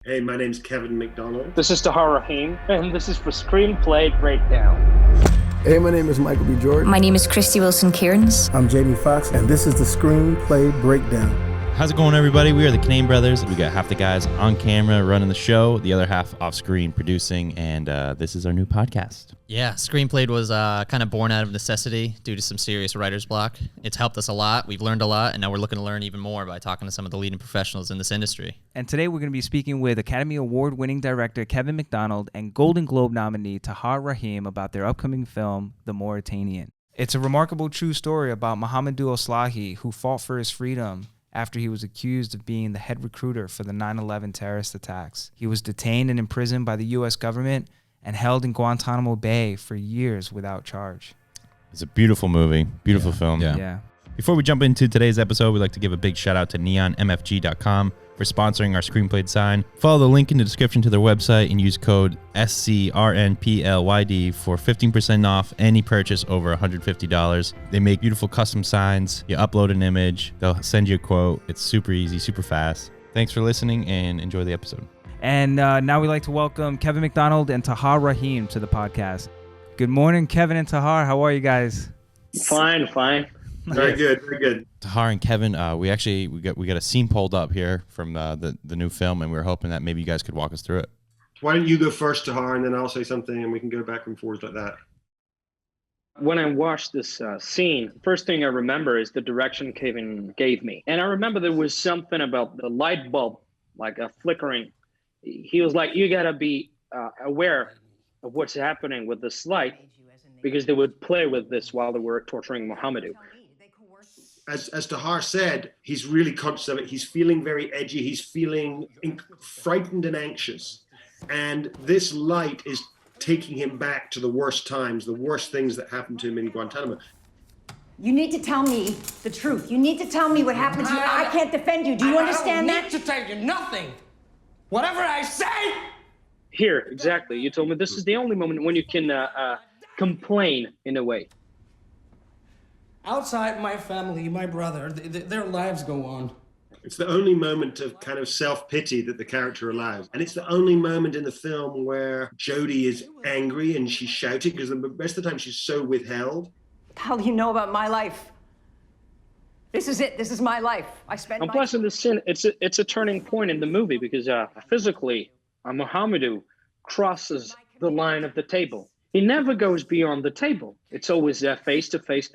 Hey, my name's Kevin Macdonald. This is Tahar Rahim, and this is for Screenplayed Breakdown. Hey, my name is Michael B. Jordan. My name is Christy Wilson-Cairns. I'm Jamie Foxx, and this is the Screenplayed Breakdown. How's it going, everybody? We are the Canadian Brothers. We got half the guys on camera running the show, the other half off screen producing, and this is our new podcast. Yeah, Screenplayed was kind of born out of necessity due to some serious writer's block. It's helped us a lot. We've learned a lot, and now we're looking to learn even more by talking to some of the leading professionals in this industry. And today we're going to be speaking with Academy Award-winning director Kevin Macdonald and Golden Globe nominee Tahar Rahim about their upcoming film, The Mauritanian. It's a remarkable true story about Mohamedou Oslahi, who fought for his freedom after he was accused of being the head recruiter for the 9/11 terrorist attacks. He was detained and imprisoned by the U.S. government and held in Guantanamo Bay for years without charge. It's a beautiful movie, beautiful film. Yeah. Before we jump into today's episode, we'd like to give a big shout out to neonmfg.com for sponsoring our Screenplayed sign. Follow the link in the description to their website and use code SCRNPLYD for 15% off any purchase over $150. They make beautiful custom signs. You upload an image, they'll send you a quote. It's super easy, super fast. Thanks for listening and enjoy the episode. And now we'd like to welcome Kevin Macdonald and Tahar Rahim to the podcast. Good morning, Kevin and Tahar. How are you guys? Fine. Very good, very good. Tahar and Kevin, we got a scene pulled up here from the new film, and we were hoping that maybe you guys could walk us through it. Why don't you go first, Tahar, and then I'll say something, and we can go back and forth like that. When I watched this scene, first thing I remember is the direction Kevin gave me. And I remember there was something about the light bulb, like a flickering. He was like, you got to be aware of what's happening with this light, because they would play with this while they were torturing Mohamedou. As Tahar said, he's really conscious of it. He's feeling very edgy. He's feeling frightened and anxious. And this light is taking him back to the worst times, the worst things that happened to him in Guantanamo. You need to tell me the truth. You need to tell me what happened to you. I can't defend you. Do you understand that? I don't need to tell you nothing. Whatever I say. Here, exactly. You told me this is the only moment when you can complain in a way. Outside my family, my brother, their lives go on. It's the only moment of kind of self-pity that the character allows. And it's the only moment in the film where Jodie is angry and she's shouting, because the rest of the time she's so withheld. What the hell do you know about my life? This is it. This is my life. I spent And plus in the scene, it's a turning point in the movie, because physically, Mohamedou crosses the line of the table. He never goes beyond the table. It's always face to face.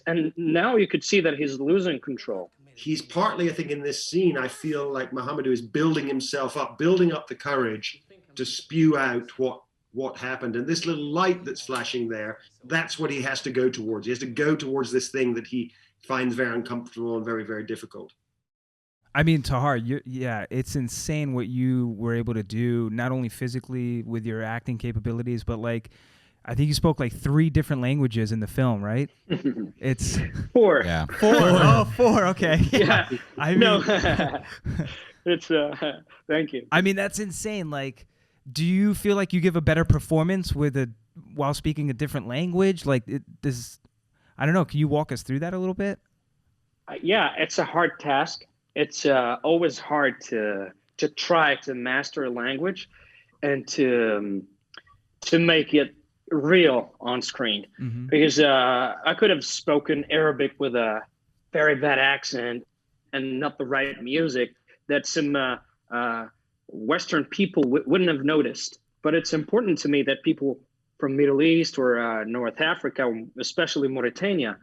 And now you could see that he's losing control. He's partly, I think, in this scene, I feel like Mohamedou is building himself up, building up the courage to spew out what happened. And this little light that's flashing there, that's what he has to go towards. He has to go towards this thing that he finds very uncomfortable and very, very difficult. I mean, Tahar, it's insane what you were able to do, not only physically with your acting capabilities, but like, I think you spoke like 3 different languages in the film, right? It's 4. Yeah. 4. Oh, 4. Okay. Yeah. I mean, No. It's thank you. I mean, that's insane. Like, do you feel like you give a better performance while speaking a different language? Like, I don't know. Can you walk us through that a little bit? Yeah, it's a hard task. It's always hard to try to master a language and to make it real on screen. Mm-hmm. Because I could have spoken Arabic with a very bad accent and not the right music that some Western people wouldn't have noticed. But it's important to me that people from Middle East or North Africa, especially Mauritania,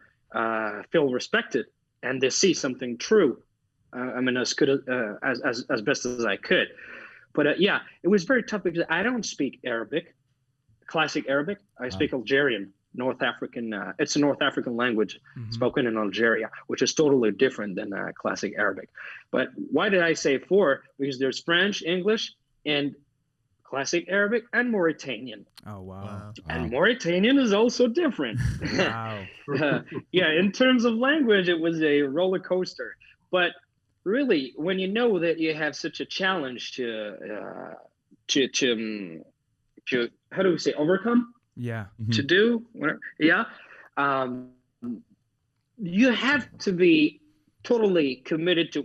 feel respected and they see something true. I mean, as good as best as I could, but it was very tough because I don't speak Arabic, classic Arabic. I speak Algerian, North African. It's a North African language spoken in Algeria, which is totally different than classic Arabic. But why did I say 4? Because there's French, English, and classic Arabic and Mauritanian. Oh wow! And Mauritanian is also different. Wow. In terms of language, it was a roller coaster, but. Really, when you know that you have such a challenge to how do we say, overcome? Yeah. Mm-hmm. To do, you have to be totally committed to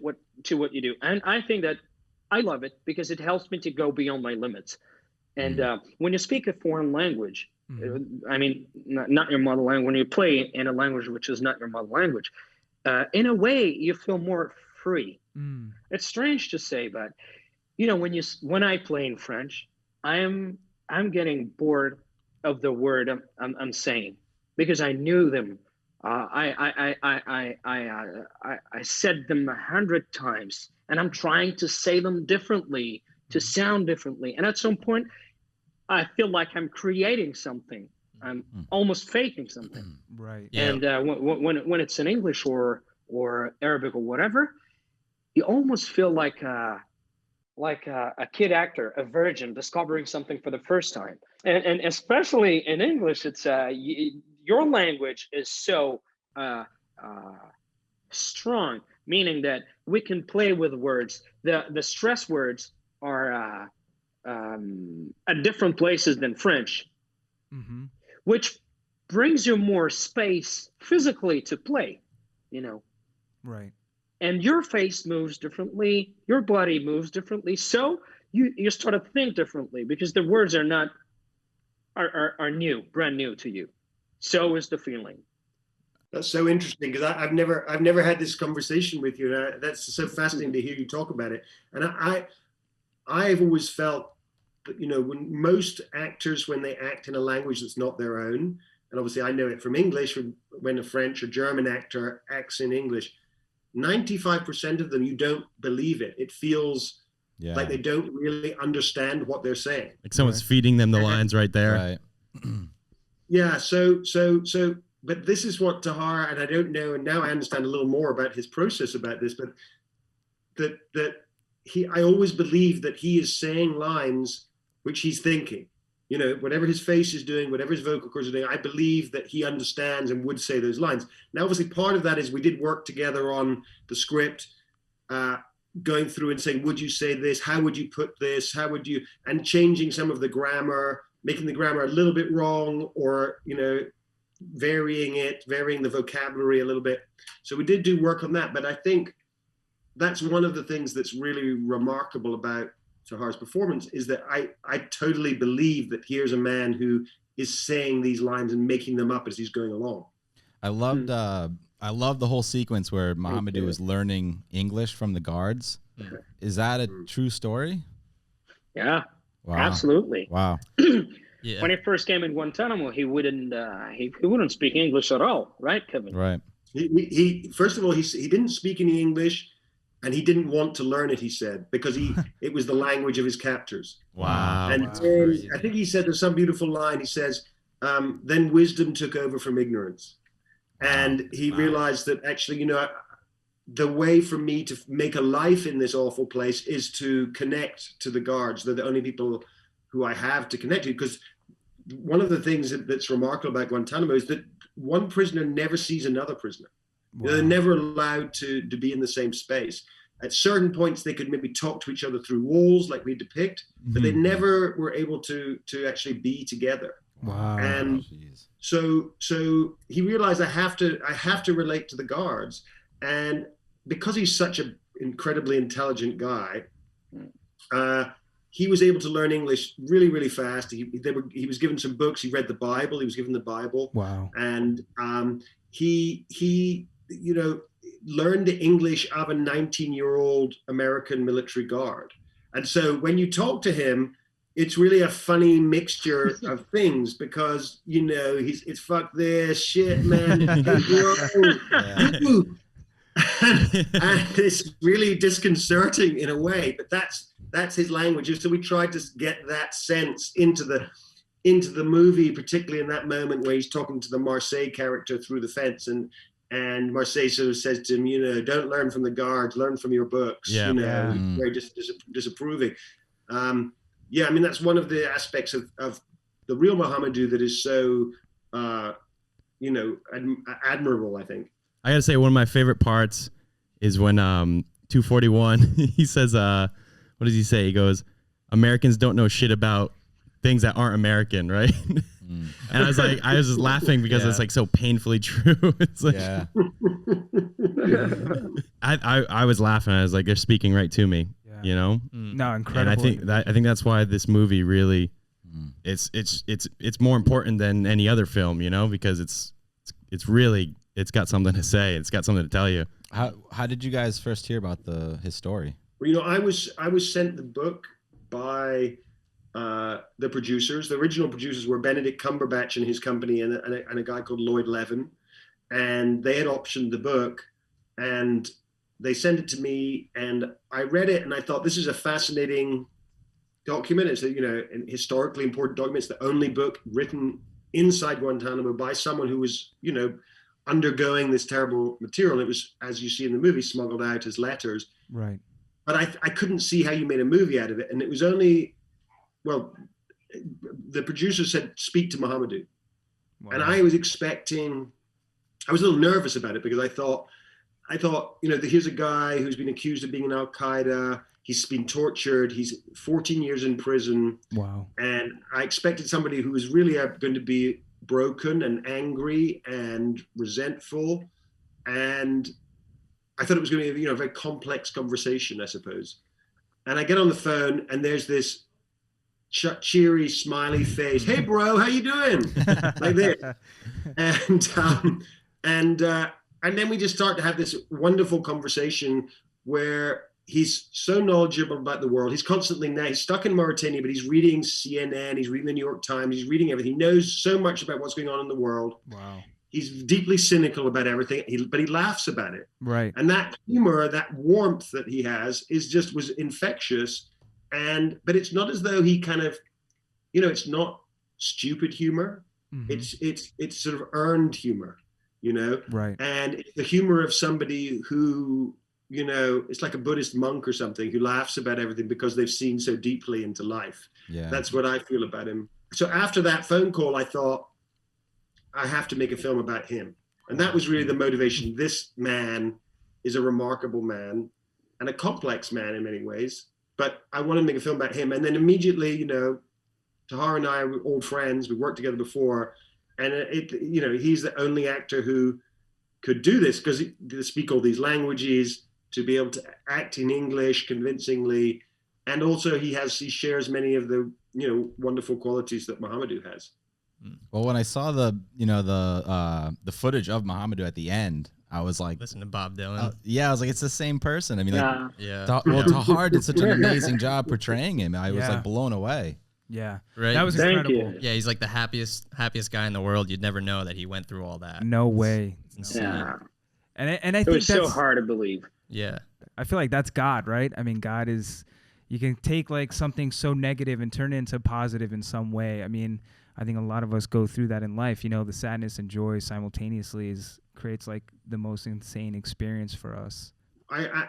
what you do. And I think that I love it because it helps me to go beyond my limits. And when you speak a foreign language, I mean, not your mother language, when you play in a language which is not your mother language, in a way, you feel more free. It's strange to say, but you know, when I play in French, I'm getting bored of the word I'm saying because I knew them. I said them 100 times, and I'm trying to say them differently, to sound differently. And at some point, I feel like I'm creating something. I'm almost faking something. Right. Yeah. And when it's in English or Arabic or whatever, you almost feel like a kid actor, a virgin discovering something for the first time. And especially in English, it's your language is so strong, meaning that we can play with words. The stress words are at different places than French, which brings you more space physically to play, you know. Right. And your face moves differently, your body moves differently, so you start to think differently because the words are new, brand new to you. So is the feeling. That's so interesting because I've never had this conversation with you. That's so fascinating to hear you talk about it. And I've always felt that, you know, when most actors, when they act in a language that's not their own, and obviously I know it from English, when a French or German actor acts in English, 95% of them, you don't believe it. It feels like they don't really understand what they're saying. Like someone's feeding them the lines right there. Right. Yeah. But this is what Tahar, and I don't know, and now I understand a little more about his process about this, but I always believe that he is saying lines which he's thinking. You know, whatever his face is doing, whatever his vocal cords are doing, I believe that he understands and would say those lines. Now, obviously, part of that is we did work together on the script, going through and saying, would you say this? How would you put this? How would you, and changing some of the grammar, making the grammar a little bit wrong, or, you know, varying the vocabulary a little bit. So we did do work on that. But I think that's one of the things that's really remarkable about Tahar's performance is that I totally believe that here's a man who is saying these lines and making them up as he's going along. I loved the whole sequence where Mohamedou is learning English from the guards. Is that a true story? Yeah, wow. Absolutely. Wow. Yeah. When he first came in Guantanamo, he wouldn't speak English at all, right, Kevin? Right. He first of all, he didn't speak any English. And he didn't want to learn it, he said, because it was the language of his captors. Wow. And I think he said there's some beautiful line. He says, then wisdom took over from ignorance. And he realized that actually, you know, the way for me to make a life in this awful place is to connect to the guards. They're the only people who I have to connect to. Because one of the things that's remarkable about Guantanamo is that one prisoner never sees another prisoner. Wow. They're never allowed to be in the same space. At certain points, they could maybe talk to each other through walls like we depict, but they never were able to actually be together. Wow. And so he realized I have to relate to the guards. And because he's such an incredibly intelligent guy, he was able to learn English really, really fast. He was given some books. He read the Bible. He was given the Bible. Wow. And he you know, learned the English of a 19-year-old American military guard. And so when you talk to him, it's really a funny mixture of things because, you know, it's fuck this shit, man. And it's really disconcerting in a way, but that's his language. So we tried to get that sense into the movie, particularly in that moment where he's talking to the Marseille character through the fence, and Marseille sort of says to him, you know, don't learn from the guards, learn from your books. Yeah. You know, very disapproving. Yeah, I mean, that's one of the aspects of the real Mohamedou that is so, you know, admirable, I think. I gotta say, one of my favorite parts is when 241, he says, what does he say? He goes, Americans don't know shit about things that aren't American, right? And I was just laughing because it's like so painfully true. It's like, I was laughing. I was like, they're speaking right to me. You know, No, and incredible. I think that's why this movie really, it's more important than any other film. You know, because it's really, it's got something to say. It's got something to tell you. How did you guys first hear about his story? Well, you know, I was sent the book by the producers. The original producers were Benedict Cumberbatch and his company, and a guy called Lloyd Levin, and they had optioned the book, and they sent it to me, and I read it, and I thought, this is a fascinating document. It's a, you know, an historically important document. It's the only book written inside Guantanamo by someone who was, you know, undergoing this terrible material. It was, as you see in the movie, smuggled out as letters. Right. But I couldn't see how you made a movie out of it. And it was only, well, the producer said, speak to Mohamedou. Wow. And I was expecting, I was a little nervous about it because I thought, you know, here's a guy who's been accused of being in Al-Qaeda. He's been tortured. He's 14 years in prison. Wow. And I expected somebody who was really going to be broken and angry and resentful. And I thought it was going to be, you know, a very complex conversation, I suppose. And I get on the phone and there's this cheery, smiley face. Hey, bro, how you doing? Like this. And then we just start to have this wonderful conversation where he's so knowledgeable about the world. He's constantly now, he's stuck in Mauritania, but he's reading CNN, he's reading the New York Times, he's reading everything. He knows so much about what's going on in the world. Wow. He's deeply cynical about everything, but he laughs about it. Right. And that humor, that warmth that he has was infectious. But it's not as though he kind of, you know, it's not stupid humor. Mm-hmm. It's sort of earned humor, you know? Right. And it's the humor of somebody who, you know, it's like a Buddhist monk or something who laughs about everything because they've seen so deeply into life. Yeah. That's what I feel about him. So after that phone call, I thought, I have to make a film about him. And that was really the motivation. This man is a remarkable man and a complex man in many ways, but I want to make a film about him. And then immediately, you know, Tahar and I were old friends. We worked together before. And you know, he's the only actor who could do this because he could speak all these languages, to be able to act in English convincingly. And also he shares many of the, you know, wonderful qualities that Mohamedou has. Well, when I saw the footage of Mohamedou at the end, I was like, listen to Bob Dylan. Yeah, I was like, it's the same person. I mean, yeah. Tahar did such an amazing job portraying him. I was like blown away. Yeah, right. That was incredible. Yeah, he's like the happiest guy in the world. You'd never know that he went through all that. No way. It's insane. Yeah. And I think it was so hard to believe. Yeah. I feel like that's God, right? I mean, God is, you can take like something so negative and turn it into positive in some way. I mean, I think a lot of us go through that in life. You know, the sadness and joy simultaneously creates like the most insane experience for us.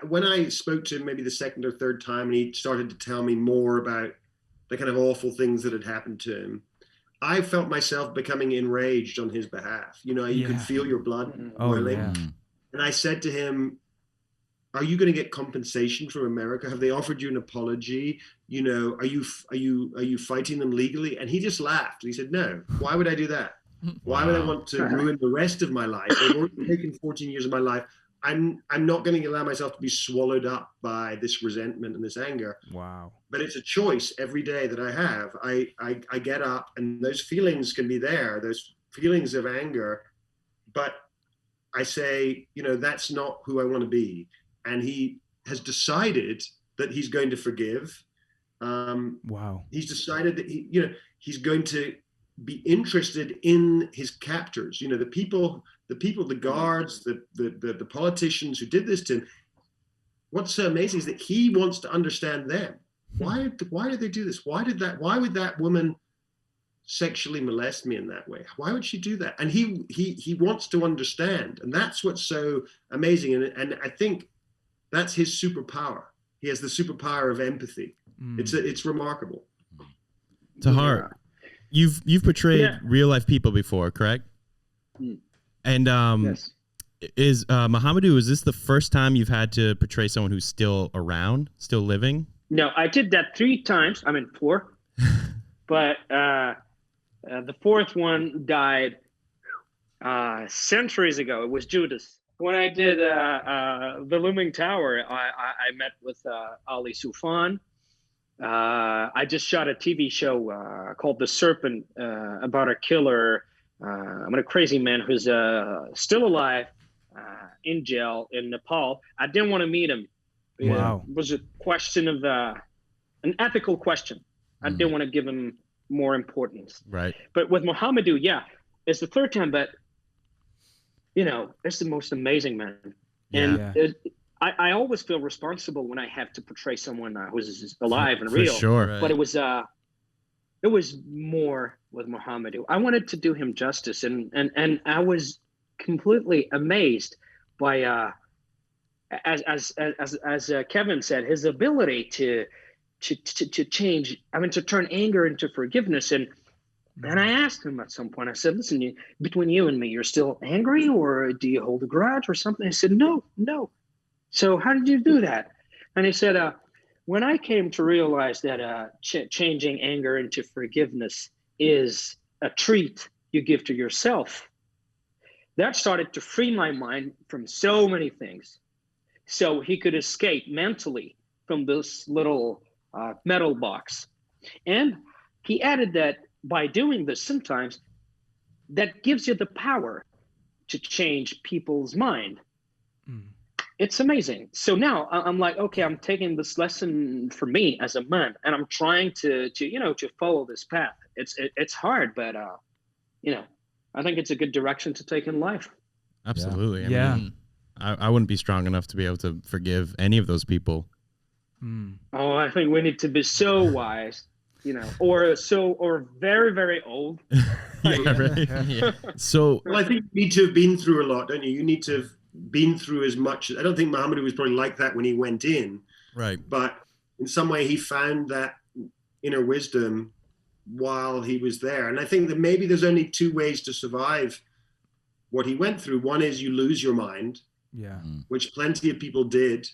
When I spoke to him maybe the second or third time and he started to tell me more about the kind of awful things that had happened to him, I felt myself becoming enraged on his behalf. You know, you could feel your blood boiling. Yeah. And I said to him, are you going to get compensation from America? Have they offered you an apology? You know, are you fighting them legally? And he just laughed. He said, no, why would I do that? Why would I want to ruin the rest of my life? They've already taken 14 years of my life. I'm not going to allow myself to be swallowed up by this resentment and this anger. Wow. But it's a choice every day that I have. I get up and those feelings can be there, those feelings of anger, but I say, you know, that's not who I want to be. And he has decided that he's going to forgive. Wow. He's decided that he's going to be interested in his captors. You know, the people, the guards, the politicians who did this to him. What's so amazing is that he wants to understand them. Why did they do this? Why would that woman sexually molest me in that way? Why would she do that? And he wants to understand. And that's what's so amazing. And I think that's his superpower. He has the superpower of empathy. It's remarkable. Tahar, you've portrayed real life people before, correct? And yes. Is Mohamedou, is this the first time you've had to portray someone who's still around, still living? No, I did that 3 times. I mean 4, but the 4th one died centuries ago. It was Judas. when I did The Looming Tower, I met with Ali Soufan. I just shot a TV show called The Serpent about a killer, a crazy man who's still alive in jail in Nepal. I didn't want to meet him. Wow. It was a question of an ethical question. I didn't want to give him more importance. Right. But with Mohamedou, yeah, it's the third time, but it's the most amazing man. Yeah. And I always feel responsible when I have to portray someone who's alive and real. For sure. Right. But it was more with Mohamedou. I wanted to do him justice, and I was completely amazed by as Kevin said, his ability to change. To turn anger into forgiveness. And I asked him at some point. I said, "Listen, between you and me, you're still angry, or do you hold a grudge or something?" He said, "No." So how did you do that? And he said, when I came to realize that changing anger into forgiveness is a treat you give to yourself, that started to free my mind from so many things. So he could escape mentally from this little metal box. And he added that by doing this sometimes, that gives you the power to change people's mind. It's amazing. So now I'm like, okay, I'm taking this lesson for me as a man, and I'm trying to follow this path. It's hard, but I think it's a good direction to take in life. Absolutely. Yeah. I mean, I wouldn't be strong enough to be able to forgive any of those people. Oh, I think we need to be so wise, or very, very old. Yeah, right. Yeah. So, well, I think you need to have been through a lot, don't you? You need to have been through as much. I don't think Mohamedou was probably like that when he went in. Right. But in some way, he found that inner wisdom while he was there. And I think that maybe there's only two ways to survive what he went through. One is you lose your mind, which plenty of people did.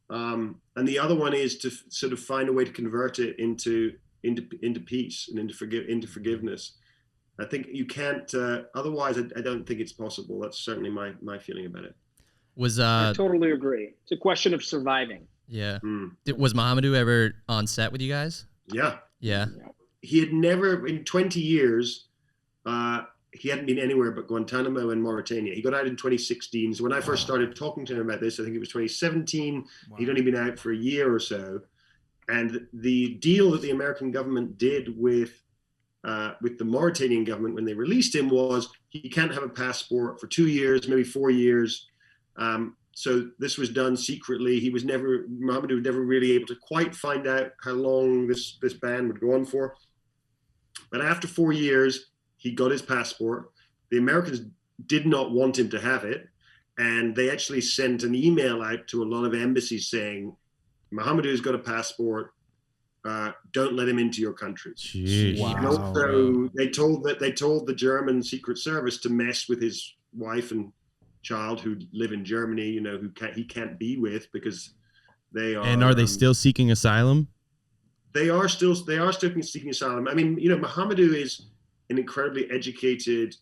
And the other one is to sort of find a way to convert it into peace and into forgiveness. I think you can't. Otherwise, I don't think it's possible. That's certainly my feeling about it. I totally agree. It's a question of surviving. Yeah. Was Mohamedou ever on set with you guys? Yeah. Yeah. He had never, in 20 years, he hadn't been anywhere but Guantanamo and Mauritania. He got out in 2016. So when I first started talking to him about this, I think it was 2017. Wow. He'd only been out for a year or so. And the deal that the American government did with the Mauritanian government when they released him was he can't have a passport for 2 years, maybe 4 years. So this was done secretly. Mohamedou was never really able to quite find out how long this ban would go on for. But after 4 years, he got his passport. The Americans did not want him to have it. And they actually sent an email out to a lot of embassies saying, Mohamedou's got a passport. Don't let him into your country. Wow. And also, they told the German Secret Service to mess with his wife and child who live in Germany. He can't be with because they are. And are they still seeking asylum? They are still seeking asylum. I mean, Mohamedou is an incredibly educated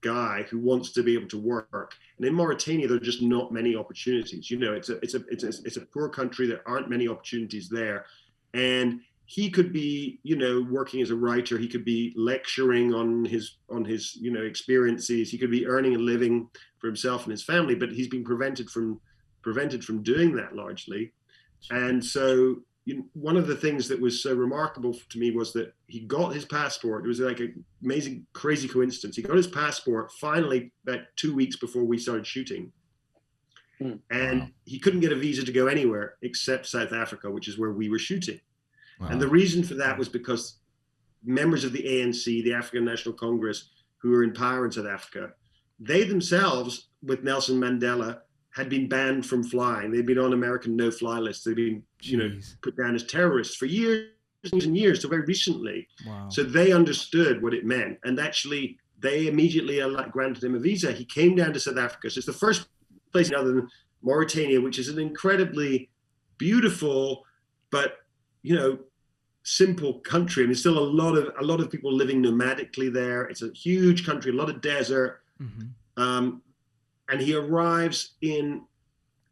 guy who wants to be able to work. And in Mauritania, there are just not many opportunities. It's a poor country. There aren't many opportunities there. And he could be, working as a writer. He could be lecturing on his experiences. He could be earning a living for himself and his family, but he's been prevented from doing that largely. And so one of the things that was so remarkable to me was that he got his passport. It was like an amazing, crazy coincidence. He got his passport finally about 2 weeks before we started shooting. And he couldn't get a visa to go anywhere except South Africa, which is where we were shooting. Wow. And the reason for that was because members of the ANC, the African National Congress, who were in power in South Africa, they themselves, with Nelson Mandela, had been banned from flying. They'd been on American no-fly lists. They'd been, put down as terrorists for years and years, till very recently. Wow. So they understood what it meant. And actually, they immediately granted him a visa. He came down to South Africa. So it's the first place other than Mauritania, which is an incredibly beautiful, but, simple country. I mean, still a lot of people living nomadically there. It's a huge country, a lot of desert. Mm-hmm. and he arrives in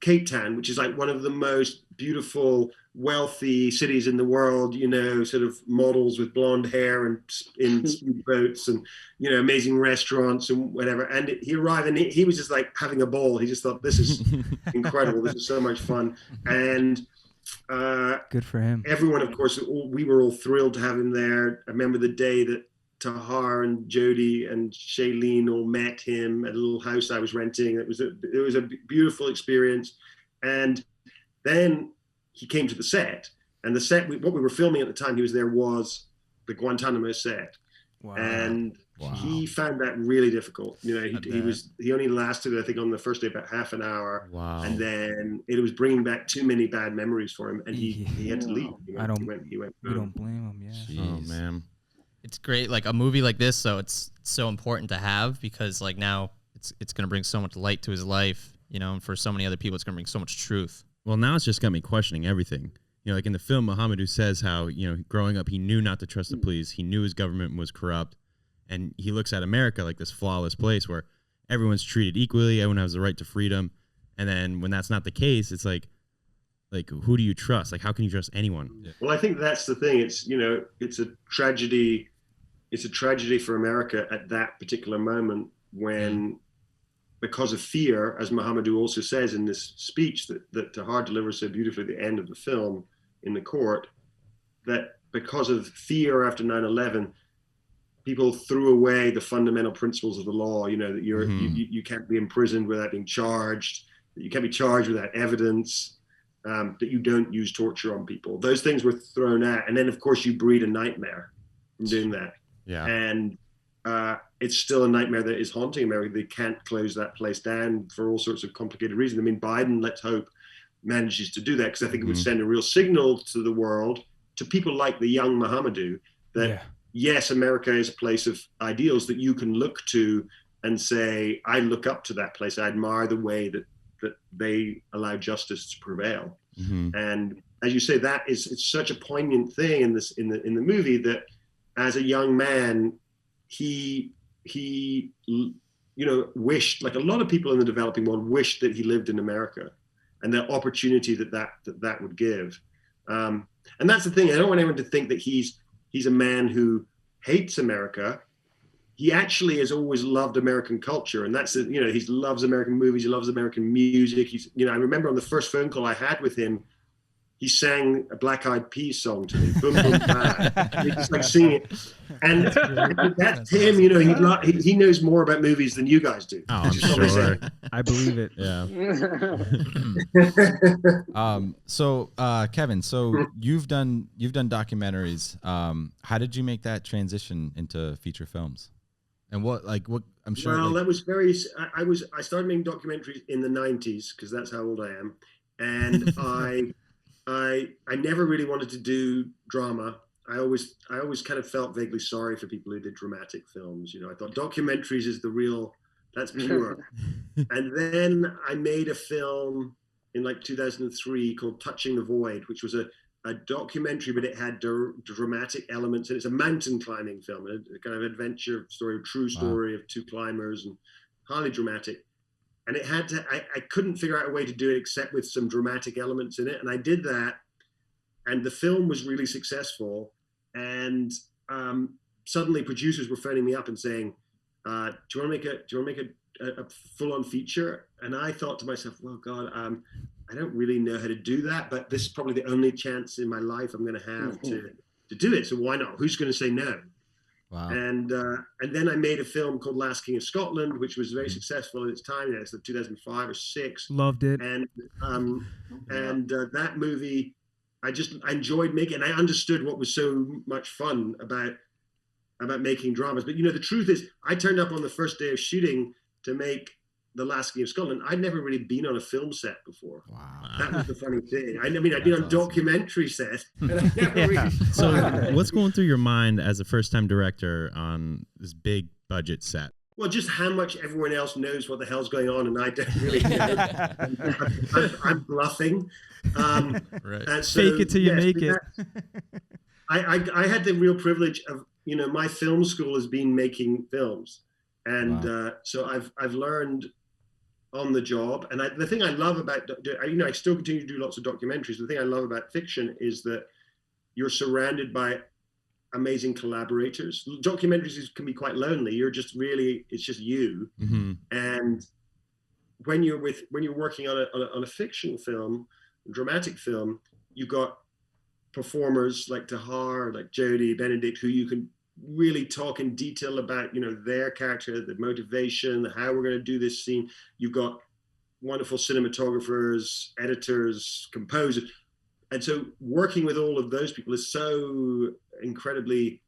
Cape Town, which is like one of the most beautiful, wealthy cities in the world, you know, sort of models with blonde hair and in speedboats and, you know, amazing restaurants and whatever. And he arrived and he was just like having a ball. He just thought, this is incredible. This is so much fun. And good for him. Everyone, of course, we were all thrilled to have him there. I remember the day that Tahar and Jodie and Shailene all met him at a little house I was renting. It was a beautiful experience. And then he came to the set, and the set, what we were filming at the time he was there was the Guantanamo set. Wow. And he found that really difficult. You know, he only lasted, I think, on the first day about half an hour. Wow. And then it was bringing back too many bad memories for him, and he had to leave. We don't blame him. Yeah. Oh man. It's great, like a movie like this, so it's so important to have, because like now it's going to bring so much light to his life, you know, and for so many other people it's going to bring so much truth. Well, now it's just got me questioning everything. You know, like in the film, Mohamedou says how, you know, growing up, he knew not to trust the police. He knew his government was corrupt. And he looks at America like this flawless place where everyone's treated equally. Everyone has the right to freedom. And then when that's not the case, it's like who do you trust? Like, how can you trust anyone? Yeah. Well, I think that's the thing. It's, you know, it's a tragedy. It's a tragedy for America at that particular moment when, because of fear, as Mohamedou also says in this speech that Tahar delivers so beautifully at the end of the film in the court, that because of fear after 9/11, people threw away the fundamental principles of the law. You know, that you can't be imprisoned without being charged, that you can't be charged without evidence, that you don't use torture on people. Those things were thrown out, and then of course you breed a nightmare from doing that. Yeah. And it's still a nightmare that is haunting America. They can't close that place down for all sorts of complicated reasons. I mean, Biden, let's hope, manages to do that, because I think it would send a real signal to the world, to people like the young Mohamedou, that yes, America is a place of ideals that you can look to and say, I look up to that place. I admire the way that they allow justice to prevail. And as you say, it's such a poignant thing in the movie, that as a young man, he you know, wished, like a lot of people in the developing world, wished that he lived in America, and the opportunity that would give. And that's the thing. I don't want anyone to think that he's a man who hates America. He actually has always loved American culture, and that's, you know, he loves American movies. He loves American music. You know, I remember on the first phone call I had with him, he sang a Black Eyed Peas song to me. Boom, boom, bam. He just like singing it. And that's him, you know, he knows more about movies than you guys do. Oh, I'm sure. I believe it. Yeah. So Kevin, so you've done documentaries. How did you make that transition into feature films? And what I'm sure. Well, that was I started making documentaries in the 90s, because that's how old I am. And I never really wanted to do drama. I always kind of felt vaguely sorry for people who did dramatic films. You know, I thought documentaries is that's pure. And then I made a film in like 2003 called Touching the Void, which was a documentary, but it had dramatic elements. And it's a mountain climbing film, a kind of adventure story, a true story of two climbers, and highly dramatic. And it had to, I couldn't figure out a way to do it except with some dramatic elements in it. And I did that, and the film was really successful. And suddenly producers were phoning me up and saying, do you want to make a full-on feature? And I thought to myself, well, God, I don't really know how to do that, but this is probably the only chance in my life I'm going to have to do it. So why not? Who's going to say no? Wow. And then I made a film called Last King of Scotland, which was very successful at its time. It's like 2005 or 6. Loved it. And that movie, I enjoyed making. And I understood what was so much fun about making dramas. But you know, the truth is, I turned up on the first day of shooting to make The Last King of Scotland. I'd never really been on a film set before. Wow. That was the funny thing. I'd been on documentary set. So what's going through your mind as a first-time director on this big budget set? Well, just how much everyone else knows what the hell's going on, and I don't really know. I'm bluffing. Right. So, fake it till you make it. I had the real privilege of, you know, my film school has been making films. And so I've learned on the job. And the thing I love about, I still continue to do lots of documentaries. The thing I love about fiction is that you're surrounded by amazing collaborators. Documentaries can be quite lonely. You're just really, it's just you. Mm-hmm. And when you're working on a fiction film, a dramatic film, you've got performers like Tahar, like Jodie, Benedict, who you can really talk in detail about, their character, the motivation, how we're going to do this scene. You've got wonderful cinematographers, editors, composers. And so working with all of those people is so incredibly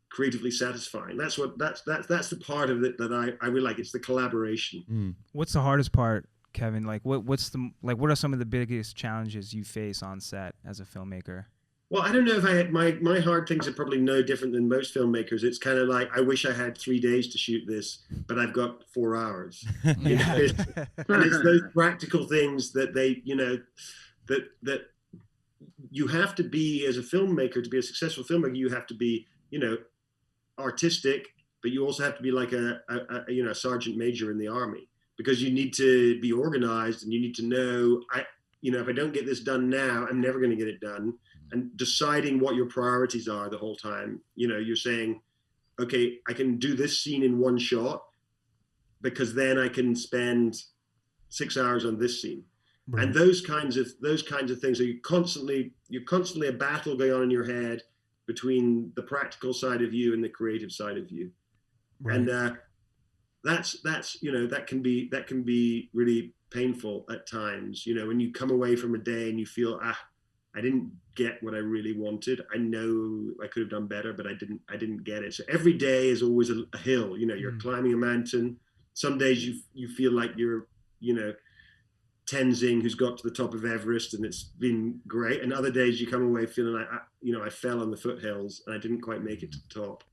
creatively satisfying. That's the part of it that I really like. It's the collaboration. What's the hardest part, Kevin? Like what are some of the biggest challenges you face on set as a filmmaker? Well, I don't know if I had my hard things are probably no different than most filmmakers. It's kind of like, I wish I had 3 days to shoot this, but I've got 4 hours. And it's those practical things that that you have to be, as a filmmaker, to be a successful filmmaker, you have to be, artistic, but you also have to be like a sergeant major in the army, because you need to be organized and you need to know, if I don't get this done now, I'm never going to get it done. And deciding what your priorities are the whole time. You're saying, okay, I can do this scene in one shot because then I can spend 6 hours on this scene. Right. And those kinds of things are you're constantly a battle going on in your head between the practical side of you and the creative side of you. Right. And that can be really painful at times. When you come away from a day and you feel, I didn't get what I really wanted. I know I could have done better, but I didn't get it. So every day is always a hill. You're climbing a mountain. Some days you feel like you're, Tenzing, who's got to the top of Everest, and it's been great. And other days you come away feeling like, I fell on the foothills and I didn't quite make it to the top.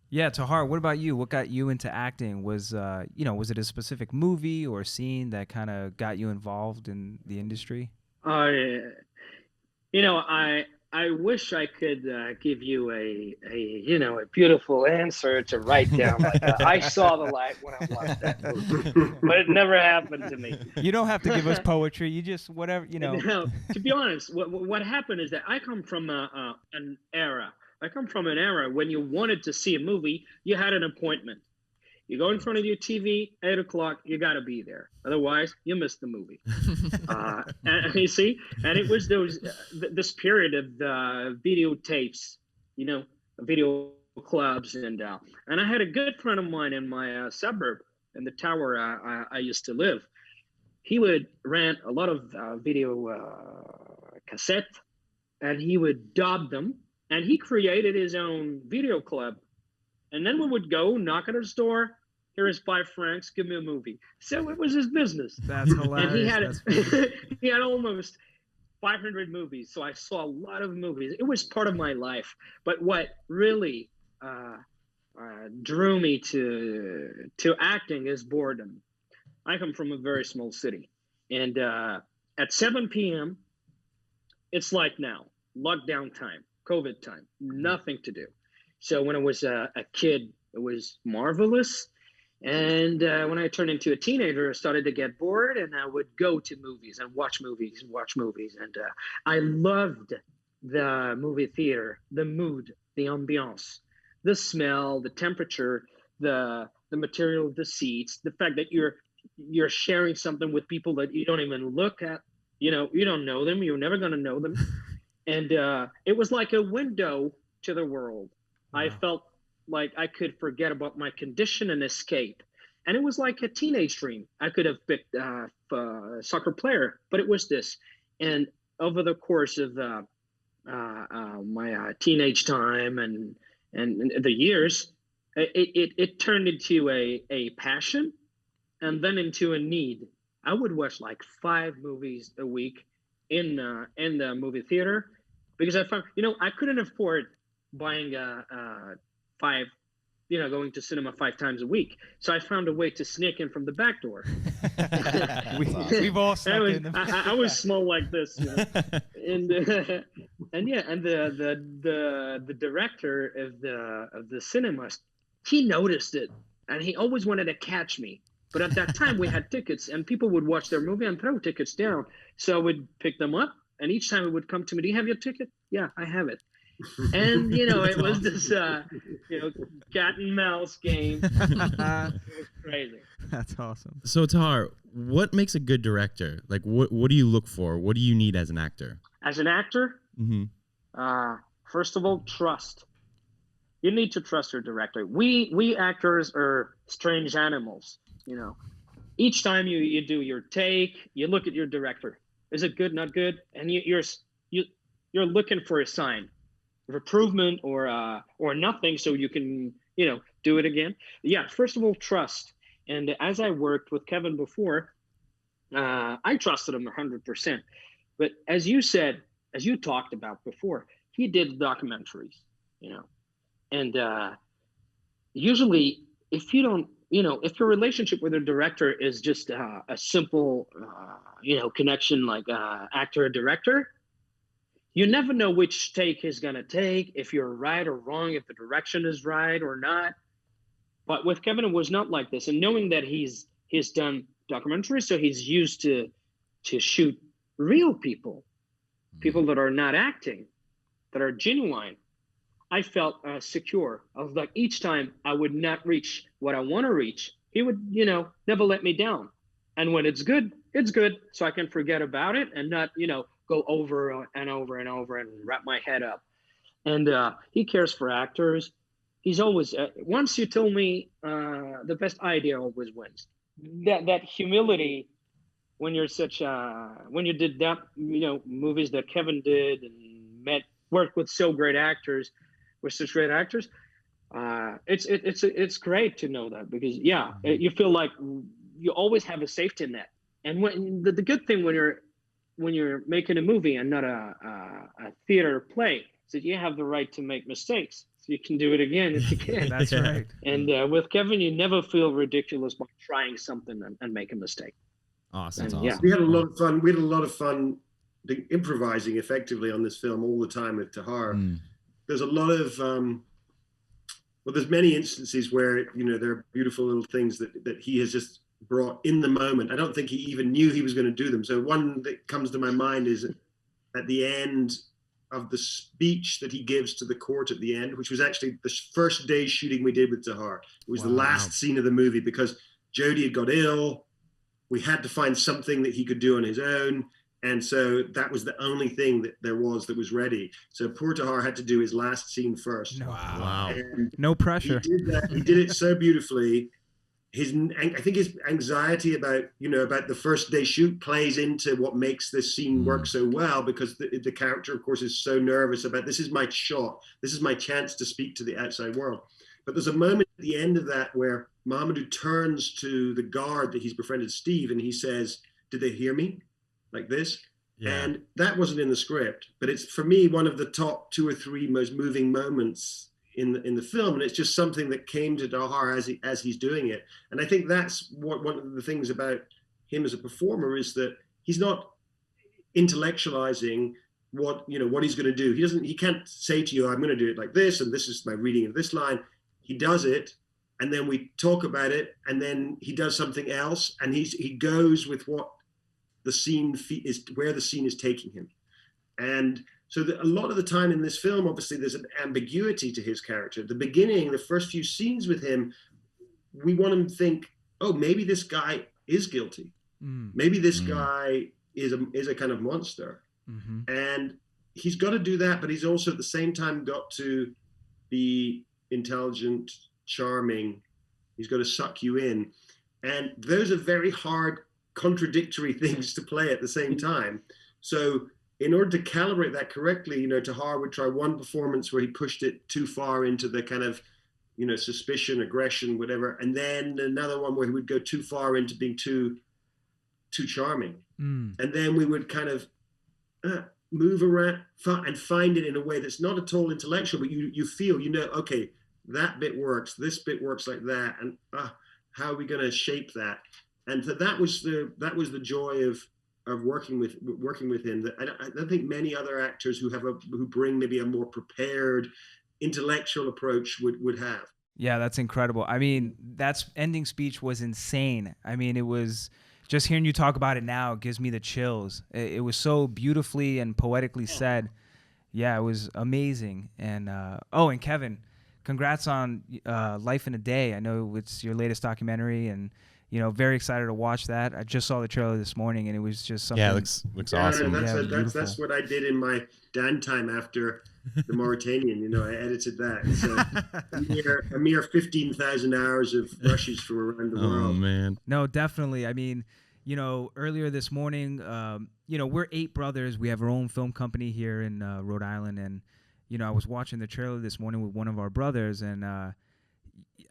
Yeah, Tahar, what about you? What got you into acting? Was it a specific movie or scene that kind of got you involved in the industry? I wish I could give you a beautiful answer to write down. Like I saw the light when I watched that movie, but it never happened to me. You don't have to give us poetry. You just whatever. To be honest, what happened is that I come from an era. I come from an era when you wanted to see a movie, you had an appointment. You go in front of your TV, 8 o'clock, you got to be there. Otherwise, you miss the movie. And you see, and it was this period of the videotapes, video clubs. And I had a good friend of mine in my suburb, in the tower I used to live. He would rent a lot of video cassette, and he would dub them, and he created his own video club. And then we would go knock at his door. Here is 5 francs. Give me a movie. So it was his business. That's hilarious. And he had almost 500 movies. So I saw a lot of movies. It was part of my life. But what really drew me to acting is boredom. I come from a very small city, and at 7 p.m. it's like now, lockdown time, COVID time, nothing to do. So when I was a kid, it was marvelous. And when I turned into a teenager, I started to get bored, and I would go to movies and watch movies. And I loved the movie theater, the mood, the ambiance, the smell, the temperature, the material of the seats, the fact that you're sharing something with people that you don't even look at. You don't know them. You're never going to know them. And it was like a window to the world. Wow. I felt like I could forget about my condition and escape. And it was like a teenage dream. I could have picked a soccer player, but it was this. And over the course of my teenage time and the years, it turned into a passion and then into a need. I would watch like 5 movies a week in the movie theater, because I found, I couldn't afford buying going to cinema 5 times a week. So I found a way to sneak in from the back door. We've all snuck in. I was small like this, and the director of the cinema, he noticed it, and he always wanted to catch me. But at that time, we had tickets, and people would watch their movie and throw tickets down. So I would pick them up, and each time it would come to me, "Do you have your ticket?" "Yeah, I have it." And it was this cat and mouse game. It was crazy. That's awesome. So Tahar, what makes a good director? Like, what do you look for? What do you need as an actor? As an actor, first of all, trust. You need to trust your director. We actors are strange animals. Each time you do your take, you look at your director. Is it good? Not good? And you're looking for a sign of improvement or nothing, so you can do it again. Yeah, first of all, trust. And as I worked with Kevin before, I trusted him 100%. But as you said, as you talked about before, he did documentaries, and usually if you don't, if your relationship with a director is just a simple, connection like actor-director, you never know which take he's going to take, if you're right or wrong, if the direction is right or not. But with Kevin, it was not like this. And knowing that he's done documentaries, so he's used to shoot real people that are not acting, that are genuine. I felt secure. I was like, each time I would not reach what I want to reach, he would, never let me down. And when it's good, so I can forget about it and not, go over and over and over and wrap my head up. And he cares for actors. He's always, once you told me the best idea always wins. That humility, when you're when you did that, movies that Kevin did and worked with such great actors, it's great to know that, because you feel like you always have a safety net. And when the good thing when you're making a movie and not a theater play, is that you have the right to make mistakes. So you can do it again if you can. That's right. And with Kevin, you never feel ridiculous by trying something and make a mistake. Awesome. And, awesome. We had a lot of fun. We had a lot of fun improvising effectively on this film all the time with Tahar. There's a lot of there's many instances where there are beautiful little things that he has just brought in the moment. I don't think he even knew he was going to do them. So one that comes to my mind is at the end of the speech that he gives to the court at the end, which was actually the first day shooting we did with Tahar. It was the last scene of the movie because Jodie had got ill. We had to find something that he could do on his own. And so that was the only thing that there was that was ready. So poor Tahar had to do his last scene first. Wow. And no pressure. He did that. He did it so beautifully. I think his anxiety about the first day shoot plays into what makes this scene work so well, because the character, of course, is so nervous about, this is my shot. This is my chance to speak to the outside world. But there's a moment at the end of that where Mahamadou turns to the guard that he's befriended, Steve, and he says, "Did they hear me?" Like this. Yeah. And that wasn't in the script, but it's, for me, one of the top 2 or 3 most moving moments in the film, and it's just something that came to Tahar as he's doing it. And I think that's one of the things about him as a performer, is that he's not intellectualizing what he's going to do. He can't say to you, "I'm going to do it like this, and this is my reading of this line." He does it, and then we talk about it, and then he does something else, and he goes with what the scene is, where the scene is taking him. And so a lot of the time in this film, obviously, there's an ambiguity to his character. At the beginning, the first few scenes with him, we want him to think, oh, maybe this guy is guilty. Maybe this guy is a kind of monster. And he's got to do that, but he's also at the same time got to be intelligent, charming. He's got to suck you in. And those are very hard, contradictory things to play at the same time. So in order to calibrate that correctly, Tahar would try one performance where he pushed it too far into the kind of, suspicion, aggression, whatever, and then another one where he would go too far into being too charming. And then we would kind of move around and find it in a way that's not at all intellectual, but you feel, okay, that bit works, this bit works like that, and how are we going to shape that? And that was the joy of working with him. That I don't think many other actors who bring maybe a more prepared intellectual approach would have. Yeah, that's incredible. I mean, that ending speech was insane. I mean, it was just hearing you talk about it now gives me the chills. It was so beautifully and poetically said. Yeah, it was amazing. And and Kevin, congrats on Life in a Day. I know it's your latest documentary, and very excited to watch that. I just saw the trailer this morning, and it was just something. Yeah, it looks awesome. That's what I did in my downtime after the Mauritanian. I edited that. So a mere 15,000 hours of rushes from around the world. Oh man. No, definitely. I mean, earlier this morning, we're 8 brothers. We have our own film company here in Rhode Island, and I was watching the trailer this morning with one of our brothers, and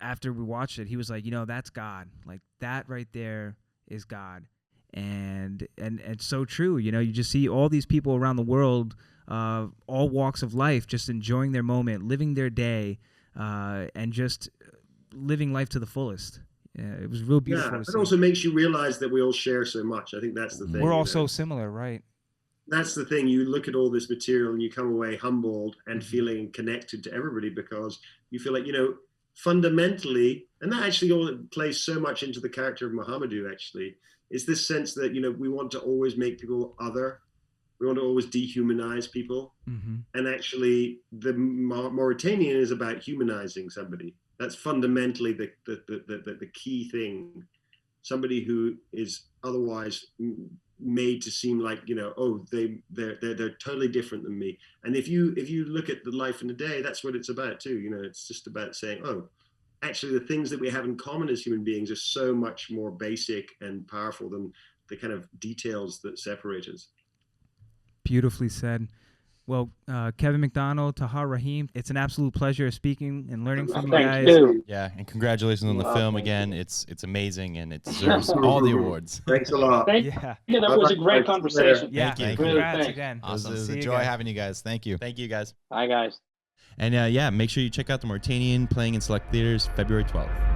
after we watched it, he was like, that's God. Like, that right there is God. And it's so true. You just see all these people around the world, all walks of life, just enjoying their moment, living their day, and just living life to the fullest. Yeah, it was real beautiful. Yeah, it also makes you realize that we all share so much. I think that's the thing. We're all so similar, right? That's the thing. You look at all this material and you come away humbled and feeling connected to everybody, because you feel like, fundamentally, and that actually all plays so much into the character of Mohamedou, actually, is this sense that, we want to always make people other. We want to always dehumanize people. Mm-hmm. And actually, the Mauritanian is about humanizing somebody. That's fundamentally the key thing. Somebody who is otherwise made to seem like, they're totally different than me. And if you look at the Life in a Day, that's what it's about too. It's just about saying, actually the things that we have in common as human beings are so much more basic and powerful than the kind of details that separate us. Beautifully said. Well, Kevin Macdonald, Tahar Rahim, it's an absolute pleasure speaking and learning from you guys. You. Yeah, and congratulations on the film again. It's amazing, and it deserves all the awards. Thanks a lot. Thank you. That was a great conversation. Yeah, Thank you. Congrats again. Awesome. It was See a you joy guys. having you guys. Thank you. Thank you, guys. Bye, guys. And make sure you check out The Mauritanian, playing in select theaters February 12th.